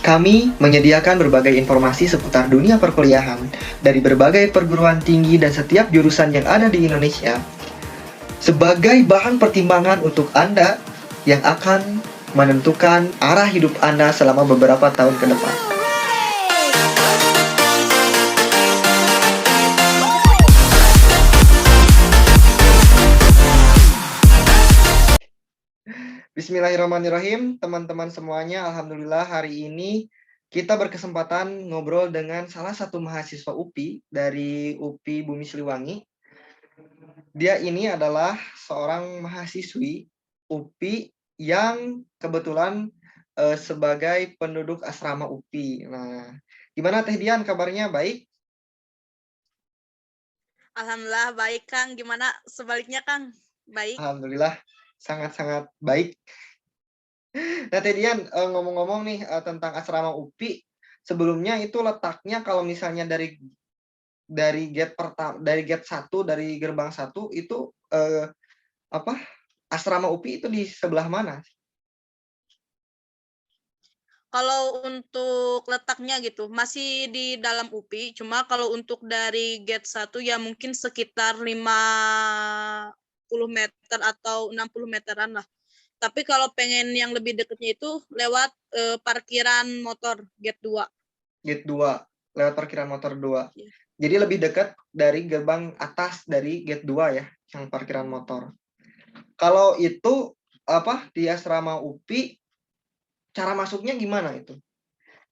Kami menyediakan berbagai informasi seputar dunia perkuliahan dari berbagai perguruan tinggi dan setiap jurusan yang ada di Indonesia sebagai bahan pertimbangan untuk Anda yang akan menentukan arah hidup Anda selama beberapa tahun ke depan. Bismillahirrahmanirrahim, teman-teman semuanya. Alhamdulillah hari ini kita berkesempatan ngobrol dengan salah satu mahasiswa UPI dari UPI Bumi Siliwangi. Dia ini adalah seorang mahasiswi UPI yang kebetulan sebagai penduduk asrama UPI. Nah, gimana Teh Dian kabarnya? Baik? Alhamdulillah baik, Kang. Gimana sebaliknya, Kang? Baik. Alhamdulillah sangat-sangat baik. Nah, Teh Dian, ngomong-ngomong nih tentang asrama UPI, sebelumnya itu letaknya kalau misalnya dari gate 1 dari gerbang 1 itu apa? Asrama UPI itu di sebelah mana? Kalau untuk letaknya gitu, masih di dalam UPI, cuma kalau untuk dari gate 1 ya mungkin sekitar 50 meter atau 60 meteran lah. Tapi kalau pengen yang lebih dekatnya itu lewat parkiran motor gate 2. Gate 2, lewat parkiran motor 2. Ya. Jadi lebih dekat dari gerbang atas dari gate 2 ya, yang parkiran motor. Kalau itu di asrama UPI cara masuknya gimana itu?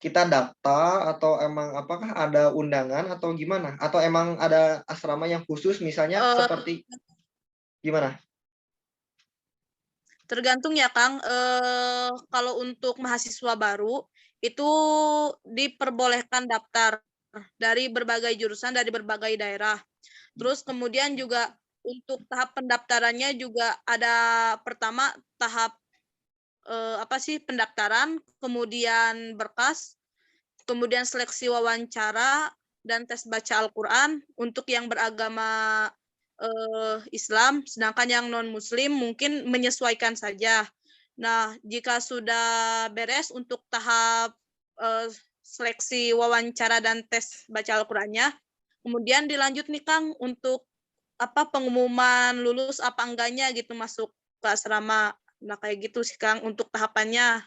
Kita daftar atau emang apakah ada undangan atau gimana? Atau emang ada asrama yang khusus misalnya seperti gimana? Tergantung ya, Kang. Kalau untuk mahasiswa baru itu diperbolehkan daftar dari berbagai jurusan, dari berbagai daerah. Terus kemudian juga untuk tahap pendaftarannya juga ada pertama tahap pendaftaran, kemudian berkas, kemudian seleksi wawancara dan tes baca Al-Qur'an untuk yang beragama Islam, sedangkan yang non-Muslim mungkin menyesuaikan saja. Nah, jika sudah beres untuk tahap seleksi wawancara dan tes baca Al-Qur'annya, kemudian dilanjut nih Kang untuk pengumuman lulus apa enggaknya gitu masuk ke asrama. Nah, kayak gitu sih Kang untuk tahapannya.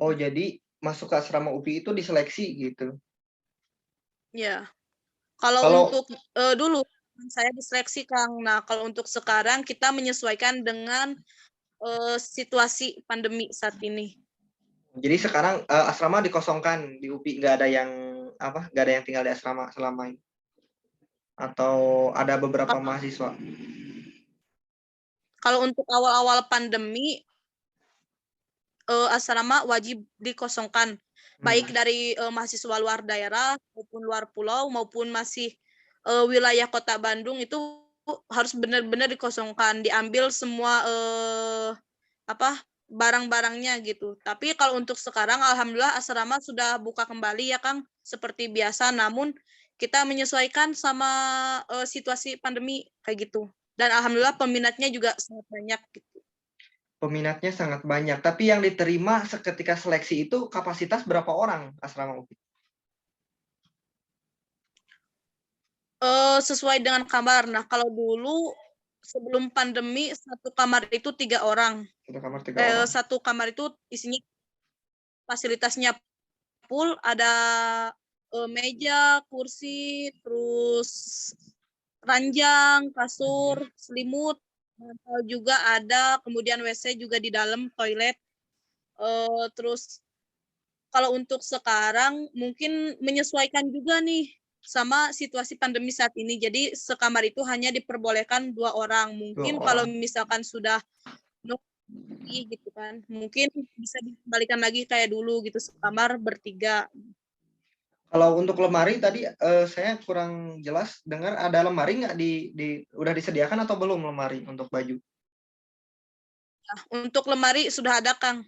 Oh, Gitu. jadi masuk ke asrama UPI itu diseleksi gitu. Ya. Kalau Kalau untuk dulu saya diseleksi Kang. Nah, kalau untuk sekarang kita menyesuaikan dengan situasi pandemi saat ini. jadi sekarang asrama dikosongkan di UPI, nggak ada yang nggak ada yang tinggal di asrama selama ini. Atau ada beberapa mahasiswa. Kalau untuk awal-awal pandemi asrama wajib dikosongkan, baik dari mahasiswa luar daerah maupun luar pulau maupun masih wilayah kota Bandung itu harus benar-benar dikosongkan, diambil semua barang-barangnya gitu. Tapi kalau untuk sekarang alhamdulillah asrama sudah buka kembali ya Kang, seperti biasa, namun kita menyesuaikan sama situasi pandemi kayak gitu. Dan alhamdulillah peminatnya juga sangat banyak gitu. Peminatnya sangat banyak, tapi yang diterima seketika seleksi itu kapasitas berapa orang asrama UPI? Sesuai dengan kamar. Nah, kalau dulu sebelum pandemi satu kamar itu 3 orang. Satu kamar 3 orang. Satu kamar itu isinya fasilitasnya full, ada meja, kursi, terus ranjang, kasur, selimut, bantal juga ada, kemudian WC juga di dalam, toilet. Terus kalau untuk sekarang mungkin menyesuaikan juga nih sama situasi pandemi saat ini. Jadi sekamar itu hanya diperbolehkan 2 orang. 2 Mungkin kalau orang. misalkan sudah gitu kan, mungkin bisa dikembalikan lagi kayak dulu gitu, sekamar bertiga. Kalau untuk lemari tadi saya kurang jelas dengar ada lemari nggak udah disediakan atau belum lemari untuk baju? Nah, untuk lemari sudah ada Kang.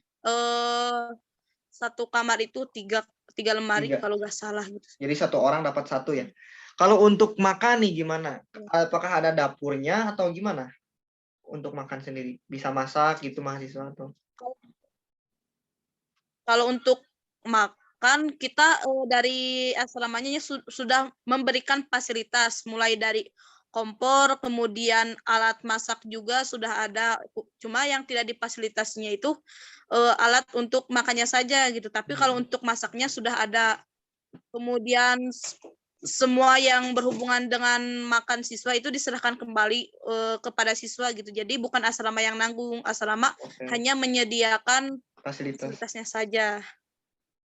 Satu kamar itu tiga lemari 3. kalau nggak salah gitu. Jadi 1 orang dapat 1 ya. Kalau untuk makan nih gimana? Apakah ada dapurnya atau gimana? Untuk makan sendiri bisa masak gitu mahasiswa atau? Kalau untuk makan, kita dari asramanya sudah memberikan fasilitas mulai dari kompor, kemudian alat masak juga sudah ada. Cuma yang tidak difasilitasinya itu alat untuk makannya saja gitu. Tapi kalau untuk masaknya sudah ada. Kemudian semua yang berhubungan dengan makan siswa itu diserahkan kembali kepada siswa gitu. Jadi bukan asrama yang nanggung, asrama hanya menyediakan fasilitasnya saja.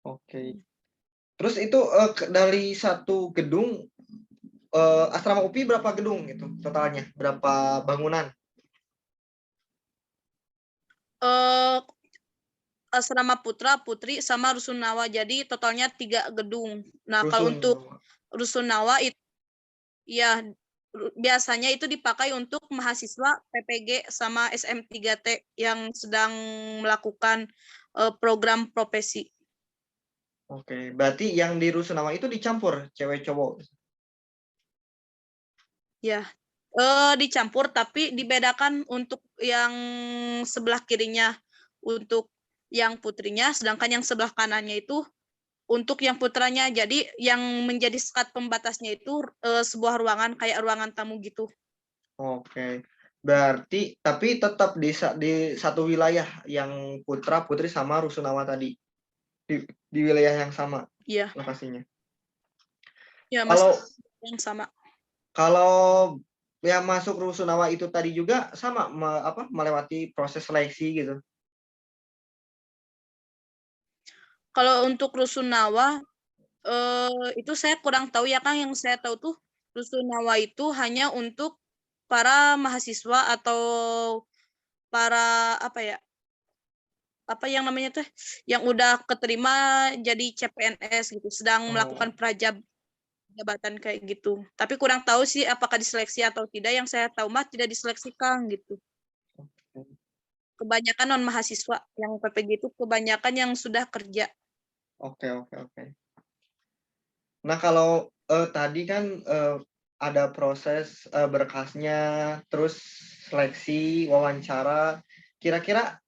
Oke. Terus itu dari satu gedung asrama UPI berapa gedung itu totalnya? Berapa bangunan? Asrama Putra, Putri, sama Rusunawa. Jadi totalnya 3 gedung. Nah, kalau untuk Rusunawa itu ya biasanya itu dipakai untuk mahasiswa PPG sama SM3T yang sedang melakukan program profesi. Oke, berarti yang di Rusunawa itu dicampur cewek cowok. Ya, dicampur tapi dibedakan untuk yang sebelah kirinya untuk yang putrinya, sedangkan yang sebelah kanannya itu untuk yang putranya. Jadi yang menjadi sekat pembatasnya itu sebuah ruangan kayak ruangan tamu gitu. Oke. Berarti tapi tetap di satu wilayah yang putra putri sama Rusunawa tadi. Di wilayah yang sama. Iya. Lokasinya. Ya, kalau yang sama. Kalau yang masuk Rusunawa itu tadi juga sama melewati proses seleksi gitu. Kalau untuk Rusunawa itu saya kurang tahu ya Kang. Yang saya tahu tuh Rusunawa itu hanya untuk para mahasiswa atau para apa yang namanya tuh yang udah keterima jadi CPNS gitu, sedang melakukan jabatan kayak gitu. Tapi kurang tahu sih apakah diseleksi atau tidak. Yang saya tahu mah tidak diseleksi Kang gitu. Kebanyakan non mahasiswa yang PPG itu kebanyakan yang sudah kerja. Oke. Nah, kalau tadi kan ada proses berkasnya, terus seleksi, wawancara. Kira-kira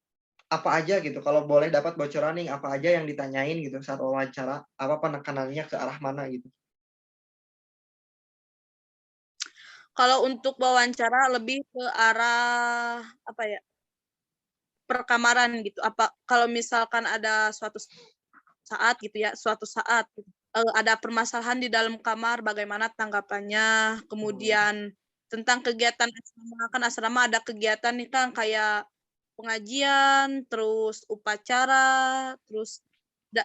apa aja gitu? Kalau boleh dapat bocoran nih, apa aja yang ditanyain gitu saat wawancara? Apa penekanannya ke arah mana gitu? Kalau untuk wawancara lebih ke arah apa ya? Perkamaran gitu. Apa kalau misalkan ada suatu saat gitu ya, ada permasalahan di dalam kamar, bagaimana tanggapannya, kemudian tentang kegiatan asrama, kan asrama ada kegiatan nih kan kayak pengajian, terus upacara, terus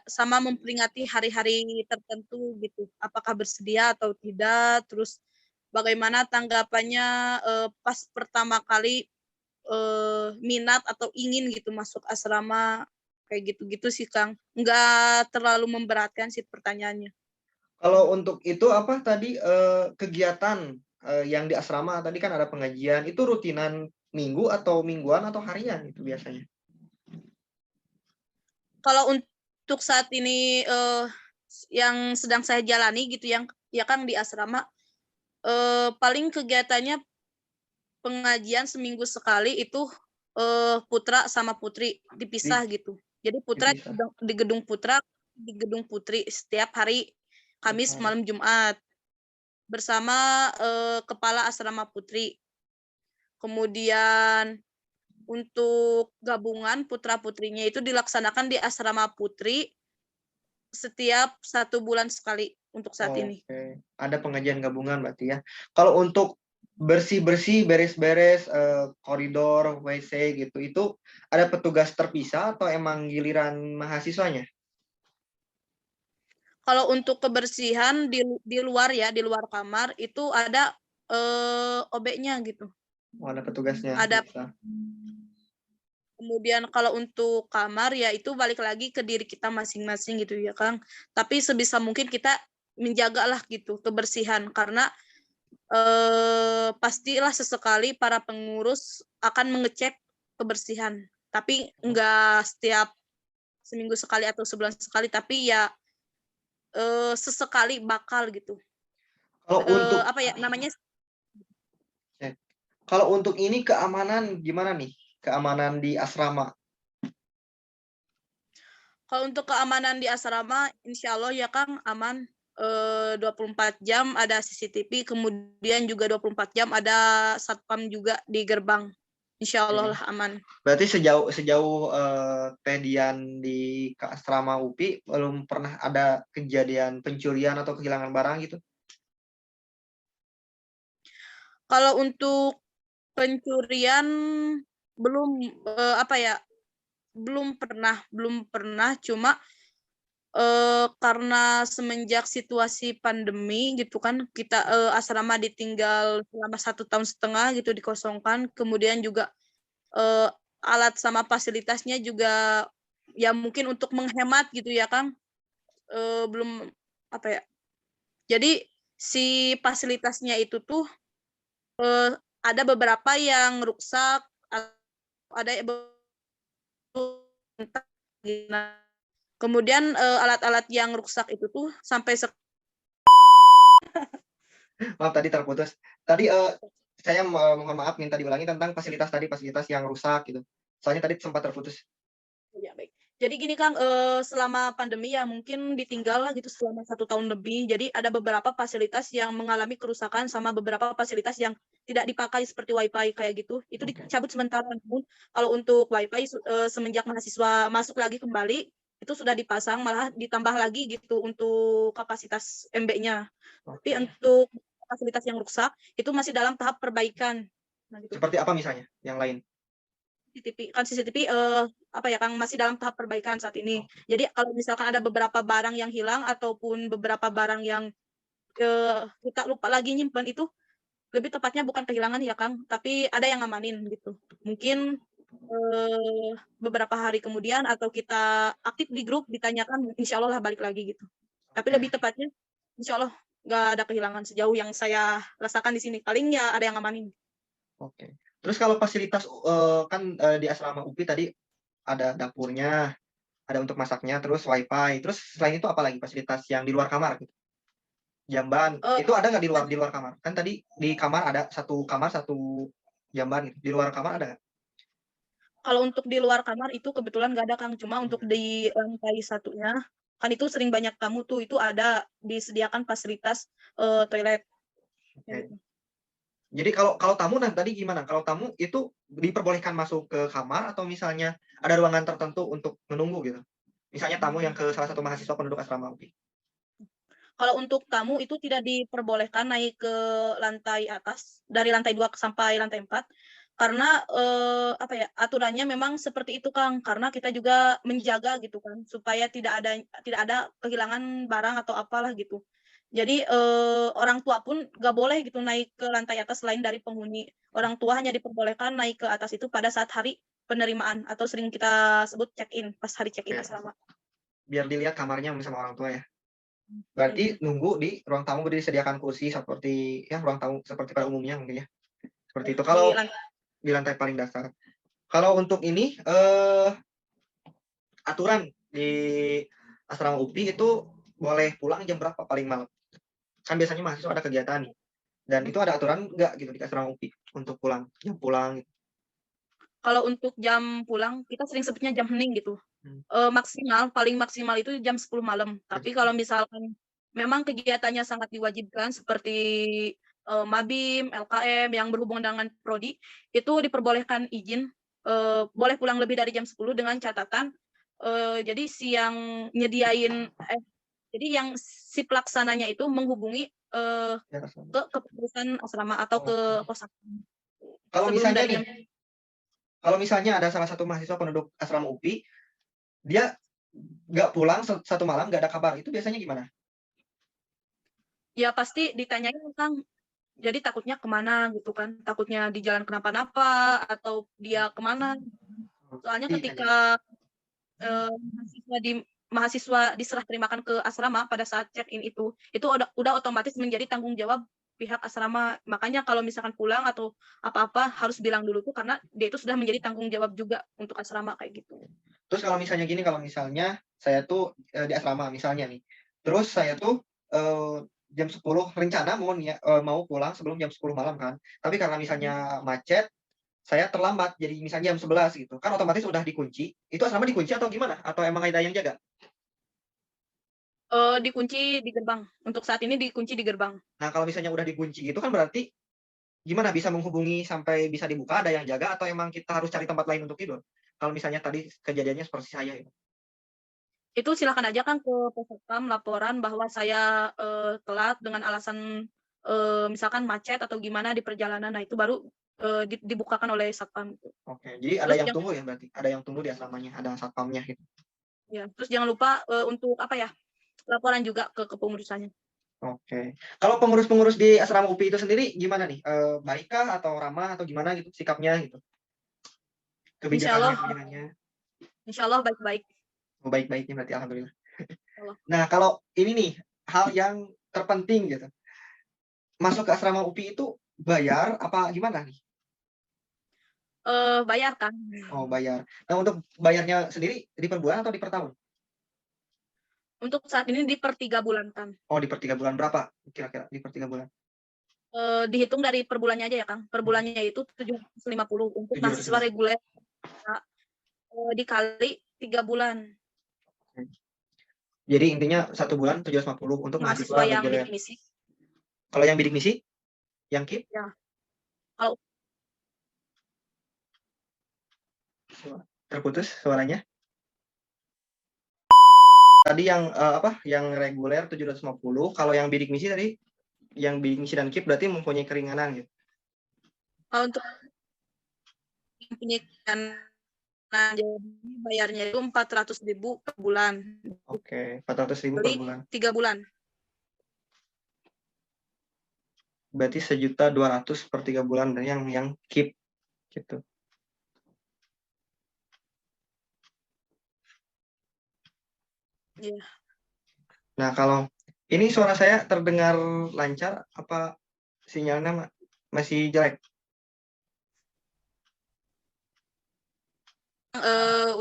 sama memperingati hari-hari tertentu gitu. Apakah bersedia atau tidak, terus bagaimana tanggapannya pas pertama kali minat atau ingin gitu masuk asrama kayak gitu-gitu sih Kang. Nggak terlalu memberatkan sih pertanyaannya. Kalau untuk itu apa tadi kegiatan yang di asrama tadi kan ada pengajian, itu rutinan minggu atau mingguan atau harian itu biasanya? Kalau untuk saat ini yang sedang saya jalani gitu yang ya Kang di asrama paling kegiatannya pengajian seminggu sekali itu putra sama putri dipisah gitu. Jadi putra di gedung putra, di gedung putri setiap hari Kamis malam Jumat bersama kepala asrama putri. Kemudian untuk gabungan putra-putrinya itu dilaksanakan di asrama putri setiap 1 bulan sekali untuk saat ini. Ada pengajian gabungan berarti ya. Kalau untuk bersih-bersih, beres-beres koridor, WC gitu, itu ada petugas terpisah atau emang giliran mahasiswanya? Kalau untuk kebersihan di luar ya, di luar kamar itu ada OB-nya gitu. Ada petugasnya. Ada. Kemudian kalau untuk kamar ya itu balik lagi ke diri kita masing-masing gitu ya Kang. Tapi sebisa mungkin kita menjagalah gitu kebersihan karena pastilah sesekali para pengurus akan mengecek kebersihan. Tapi enggak setiap seminggu sekali atau sebulan sekali, tapi ya sesekali bakal gitu. Kalau untuk apa ya namanya? Kalau untuk ini keamanan gimana nih? Keamanan di asrama? Kalau untuk keamanan di asrama, insya Allah ya Kang, aman. 24 jam ada CCTV, kemudian juga 24 jam ada satpam juga di gerbang. Insya Allah Oke. lah aman. Berarti sejauh sejauh Teh Dian di asrama UPI belum pernah ada kejadian pencurian atau kehilangan barang gitu? Kalau untuk pencurian belum apa ya? Belum pernah. Cuma karena semenjak situasi pandemi gitu kan, kita asrama ditinggal selama 1,5 tahun gitu dikosongkan. Kemudian juga alat sama fasilitasnya juga ya mungkin untuk menghemat gitu ya Kang. Belum apa ya? Jadi si fasilitasnya itu tuh ada beberapa yang rusak, ada kemudian alat-alat yang rusak itu tuh sampai Maaf tadi terputus. Tadi saya mohon maaf minta diulangi tentang fasilitas yang rusak gitu. Soalnya tadi sempat terputus. ya baik. Jadi gini Kang, selama pandemi ya mungkin ditinggal lah gitu selama 1 tahun lebih. Jadi ada beberapa fasilitas yang mengalami kerusakan sama beberapa fasilitas yang tidak dipakai seperti WiFi kayak gitu. Itu dicabut sementara. Namun kalau untuk WiFi semenjak mahasiswa masuk lagi kembali itu sudah dipasang, malah ditambah lagi gitu untuk kapasitas MB-nya. Tapi Oke. untuk fasilitas yang rusak itu masih dalam tahap perbaikan. Nah gitu. Seperti apa misalnya yang lain? CCTV apa ya Kang, masih dalam tahap perbaikan saat ini. Jadi kalau misalkan ada beberapa barang yang hilang ataupun beberapa barang yang kita lupa lagi nyimpen itu, lebih tepatnya bukan kehilangan ya Kang, tapi ada yang ngamanin gitu. Mungkin beberapa hari kemudian atau kita aktif di grup ditanyakan, insya Allah lah balik lagi gitu. Tapi Oke. lebih tepatnya insya Allah nggak ada kehilangan sejauh yang saya rasakan di sini. Paling ya ada yang ngamanin. Oke. Terus kalau fasilitas kan di asrama UPI tadi ada dapurnya, ada untuk masaknya, terus WiFi. Terus selain itu apa lagi fasilitas yang di luar kamar gitu? Jamban, Eh, itu ada nggak di luar kamar? Kan tadi di kamar ada kamar, satu jamban gitu. Di luar kamar ada nggak? Kalau untuk di luar kamar itu kebetulan nggak ada Kang, cuma untuk di lantai satunya, kan itu sering banyak tamu tuh, itu ada disediakan fasilitas toilet. Kayak Oke. gitu. Jadi kalau kalau tamu nah tadi gimana? Kalau tamu itu diperbolehkan masuk ke kamar atau misalnya ada ruangan tertentu untuk menunggu gitu? Misalnya tamu yang ke salah satu mahasiswa penduduk asrama UPI. Kalau untuk tamu itu tidak diperbolehkan naik ke lantai atas, dari lantai 2 sampai lantai 4, karena apa ya, aturannya memang seperti itu Kang, karena kita juga menjaga gitu kan, supaya tidak ada kehilangan barang atau apalah gitu. Jadi orang tua pun nggak boleh gitu naik ke lantai atas selain dari penghuni. Orang tua hanya diperbolehkan naik ke atas itu pada saat hari penerimaan atau sering kita sebut check-in, pas hari check-in Oke. asrama. Biar dilihat kamarnya sama orang tua ya. Kayak gitu. Berarti nunggu di ruang tamu disediakan kursi seperti ya ruang tamu seperti pada umumnya mungkin ya. Seperti Ya, itu di kalau lantai. di lantai paling dasar. Kalau untuk ini aturan di asrama UPI itu boleh pulang jam berapa paling malam? Kan biasanya mahasiswa ada kegiatan nih. Dan itu ada aturan nggak gitu di asrama UPI untuk pulang, jam pulang gitu? Kalau untuk jam pulang, kita sering sebutnya jam hening gitu. Hmm, Paling maksimal itu jam 10 malam. jam Tapi kalau 10. misalkan memang kegiatannya sangat diwajibkan seperti Mabim, LKM yang berhubungan dengan prodi, itu diperbolehkan izin boleh pulang lebih dari jam 10 dengan catatan jadi jadi yang si pelaksananya itu menghubungi Ya, asrama. ke kepengurusan asrama atau ke Oke. pos Kalau sebelum misalnya dari nih, jam. kalau misalnya ada salah satu mahasiswa penduduk asrama UPI, dia nggak pulang satu malam nggak ada kabar, itu biasanya gimana? Ya pasti ditanyain Kang, jadi takutnya kemana gitu kan, takutnya di jalan kenapa-napa atau dia kemana. Soalnya Pasti ditanyain. ketika mahasiswa diserah terimakan ke asrama pada saat check-in itu udah otomatis menjadi tanggung jawab pihak asrama. Makanya kalau misalkan pulang atau apa-apa harus bilang dulu tuh karena dia itu sudah menjadi tanggung jawab juga untuk asrama kayak gitu. Terus kalau misalnya gini, kalau misalnya saya tuh di asrama misalnya nih, terus saya tuh jam 10 rencana mau pulang sebelum jam 10 malam kan. Tapi karena misalnya macet, saya terlambat, jadi misalnya jam 11 gitu, kan otomatis udah dikunci, itu asrama dikunci atau gimana? Atau emang ada yang jaga? Dikunci di gerbang. Untuk saat ini dikunci di gerbang. Nah, kalau misalnya udah dikunci gitu kan berarti gimana bisa menghubungi sampai bisa dibuka, ada yang jaga atau emang kita harus cari tempat lain untuk tidur? Kalau misalnya tadi kejadiannya seperti saya itu. Itu silakan aja kan ke pos satpam laporan bahwa saya telat dengan alasan misalkan macet atau gimana di perjalanan. Nah, itu baru dibukakan oleh satpam. Oke, jadi ada Terus yang jangan tunggu ya berarti? Ada yang tunggu di asramanya, ada satpamnya gitu? ya, terus jangan lupa untuk apa ya, laporan juga ke kepengurusannya. Oke. Kalau pengurus-pengurus di asrama UPI itu sendiri gimana nih? Baikkah atau ramah atau gimana gitu sikapnya gitu? Insya Kebijakannya Allah, kebijakannya? insya Allah baik-baik. Oh, baik-baiknya berarti alhamdulillah. Insya Allah. Nah, kalau ini nih, hal yang terpenting gitu, masuk ke asrama UPI itu bayar apa gimana nih? Bayar kan. Oh, bayar. Nah, untuk bayarnya sendiri di per bulan atau di per tahun? Untuk saat ini di per 3 bulan kan. Oh, di per 3 bulan berapa kira-kira di per 3 bulan? Dihitung dari per bulannya aja ya Kang. Per bulannya itu 750 untuk mahasiswa 750. reguler, dikali 3 bulan. Jadi intinya 1 bulan 750 untuk mahasiswa Mahasiswa yang reguler. bidik misi. Kalau yang bidik misi, yang KIP? Ya. Kalau Terputus suaranya. Tadi yang apa? Yang reguler 750, kalau yang bidik misi tadi, yang bidik misi dan KIP berarti mempunyai keringanan gitu. untuk yang punya nah, jadi bayarnya itu 400.000 per bulan. Oke, 400.000 per Kali bulan. 3 bulan. Berarti 1.200.000 per 3 bulan dan yang KIP gitu. Iya. Nah, kalau ini suara saya terdengar lancar apa sinyalnya masih jelek?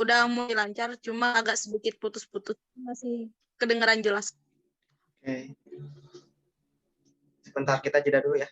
Udah mulai lancar, cuma agak sedikit putus-putus. Masih kedengaran jelas. Oke. Sebentar kita jeda dulu ya.